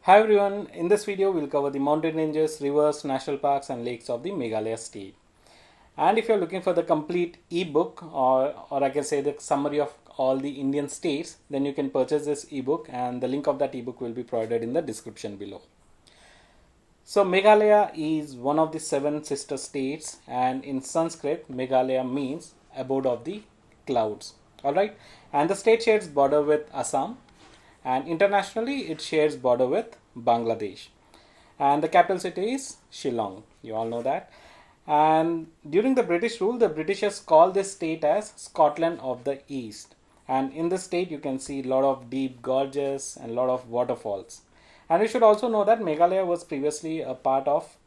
Hi everyone, in this video we'll cover the mountain ranges, rivers, national parks and lakes of the Meghalaya state. And if you're looking for the complete ebook or I can say the summary of all the Indian states, then you can purchase this ebook and the link of that ebook will be provided in the description below. So Meghalaya is one of the 7 sister states, and in Sanskrit Meghalaya means abode of the clouds. Alright, and the state shares border with Assam, and internationally it shares border with Bangladesh, and the capital city is Shillong. You all know that. And during the British rule, the Britishers called this state as Scotland of the East. And in this state, you can see a lot of deep gorges and a lot of waterfalls. And we should also know that Meghalaya was previously a part of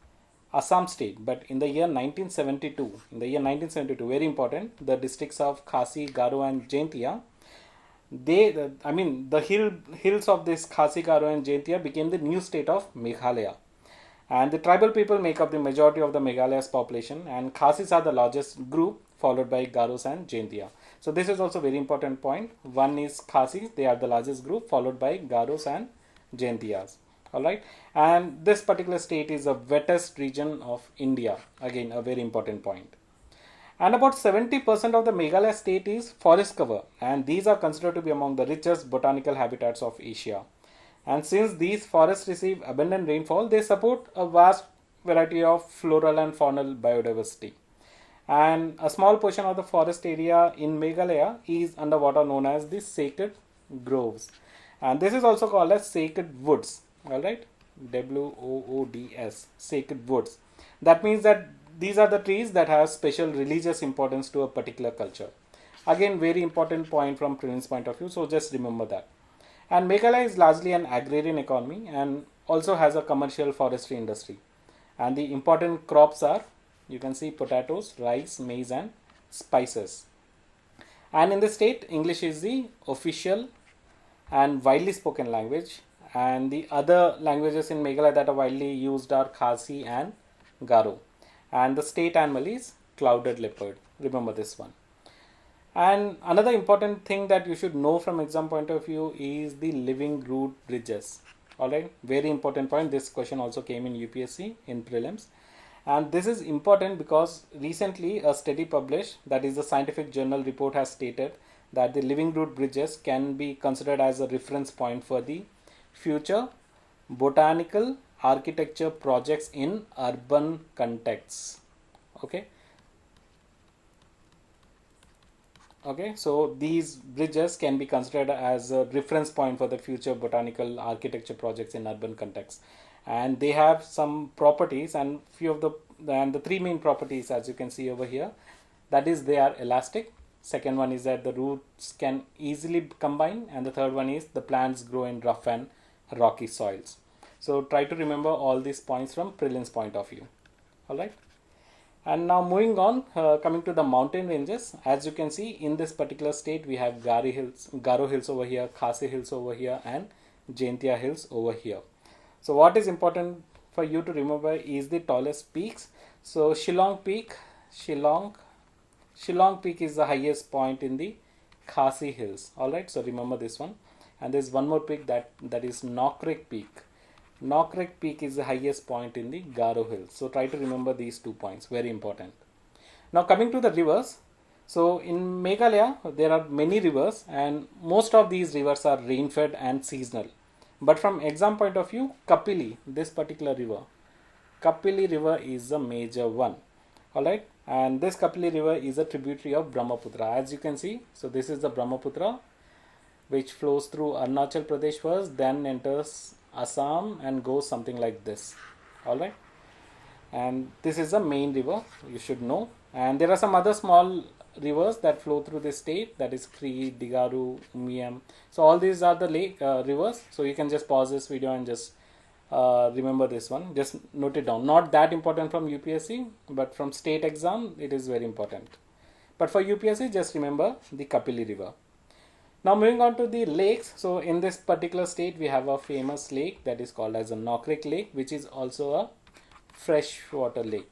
Assam state, but in the year 1972, very important, the districts of Khasi, Garo, and Jaintia, the hills of this Khasi, Garo, and Jaintia became the new state of Meghalaya. And the tribal people make up the majority of the Meghalaya's population, and Khasis are the largest group, followed by Garos and Jaintia. So this is also very important point. One is Khasis, they are the largest group, followed by Garos and Jaintias. Alright, and this particular state is the wettest region of India. Again, a very important point. And about 70% of the Meghalaya state is forest cover, and these are considered to be among the richest botanical habitats of Asia. And since these forests receive abundant rainfall, they support a vast variety of floral and faunal biodiversity. And a small portion of the forest area in Meghalaya is underwater, known as the sacred groves. And this is also called as sacred woods. Alright, WOODS, sacred woods. That means that these are the trees that have special religious importance to a particular culture. Again, very important point from prelims point of view, so just remember that. And Meghalaya is largely an agrarian economy and also has a commercial forestry industry. And the important crops are, you can see, potatoes, rice, maize and spices. And in the state, English is the official and widely spoken language. And the other languages in Meghalaya that are widely used are Khasi and Garo. And the state animal is clouded leopard. Remember this one. And another important thing that you should know from exam point of view is the living root bridges. Alright, very important point. This question also came in UPSC in prelims. And this is important because recently a study published, that is the scientific journal report, has stated that the living root bridges can be considered as a reference point for the future botanical architecture projects in urban contexts. Okay, so these bridges can be considered as a reference point for the future botanical architecture projects in urban contexts, and they have some properties, and the three main properties, as you can see over here, that is they are elastic. Second one is that the roots can easily combine, and the third one is the plants grow in rough and rocky soils. So try to remember all these points from prelims point of view. All right. And now moving on, coming to the mountain ranges, as you can see in this particular state, we have Garo Hills over here, Khasi Hills over here, and Jaintia Hills over here. So what is important for you to remember is the tallest peaks. So Shillong Peak is the highest point in the Khasi Hills. Alright, so remember this one. And there's one more peak that is Nokrek Peak. Nokrek Peak is the highest point in the Garo Hills. So try to remember these 2 points, very important. Now coming to the rivers. So in Meghalaya, there are many rivers, and most of these rivers are rain-fed and seasonal. But from exam point of view, Kapili, this particular river, Kapili River is the major one. Alright, and this Kapili River is a tributary of Brahmaputra, as you can see. So this is the Brahmaputra, which flows through Arunachal Pradesh first, then enters Assam and goes something like this. Alright, and this is the main river, you should know. And there are some other small rivers that flow through this state, that is Kri, Digaru, Umiyam. So all these are the rivers. So you can just pause this video and just remember this one, just note it down. Not that important from UPSC, but from state exam it is very important. But for UPSC, just remember the Kapili River. Now moving on to the lakes. So in this particular state, we have a famous lake that is called as the Nokrek Lake, which is also a freshwater lake.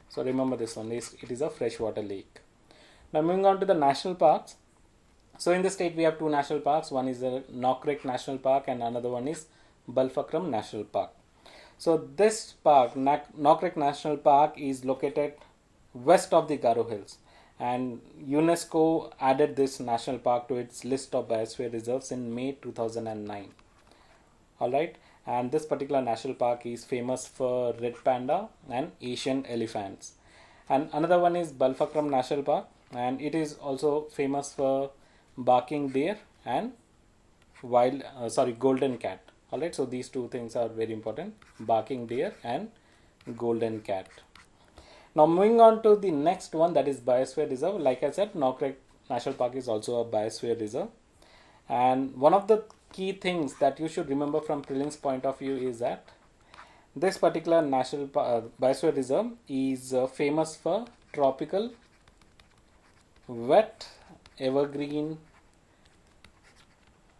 So remember this one, it is a freshwater lake. Now moving on to the national parks. So in the state we have 2 national parks. One is the Nokrek National Park and another one is Balpakram National Park. So this park, Nokrek National Park, is located west of the Garo Hills, and UNESCO added this national park to its list of biosphere reserves in May 2009. All right, and this particular national park is famous for red panda and Asian elephants. And another one is Balpakram National Park, and it is also famous for barking deer and golden cat. All right, so these two things are very important: barking deer and golden cat. Now moving on to the next one, that is biosphere reserve. Like I said, Nokrek National Park is also a biosphere reserve, and one of the key things that you should remember from prelims point of view is that this particular biosphere reserve is famous for tropical wet evergreen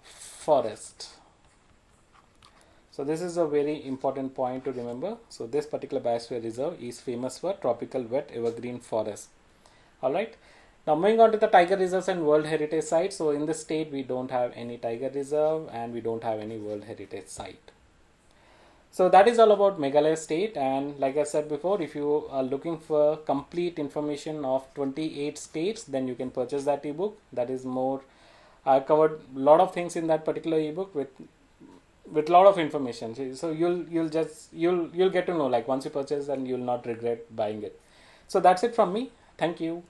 forest. So this is a very important point to remember. So this particular biosphere reserve is famous for tropical wet evergreen forest. All right. Now moving on to the tiger reserves and World Heritage sites. So in the state we don't have any tiger reserve and we don't have any World Heritage site. So that is all about Meghalaya state, and like I said before, if you are looking for complete information of 28 states, then you can purchase that ebook. That is more, I covered a lot of things in that particular ebook with a lot of information. So you'll get to know, like once you purchase, and you'll not regret buying it. So that's it from me. Thank you.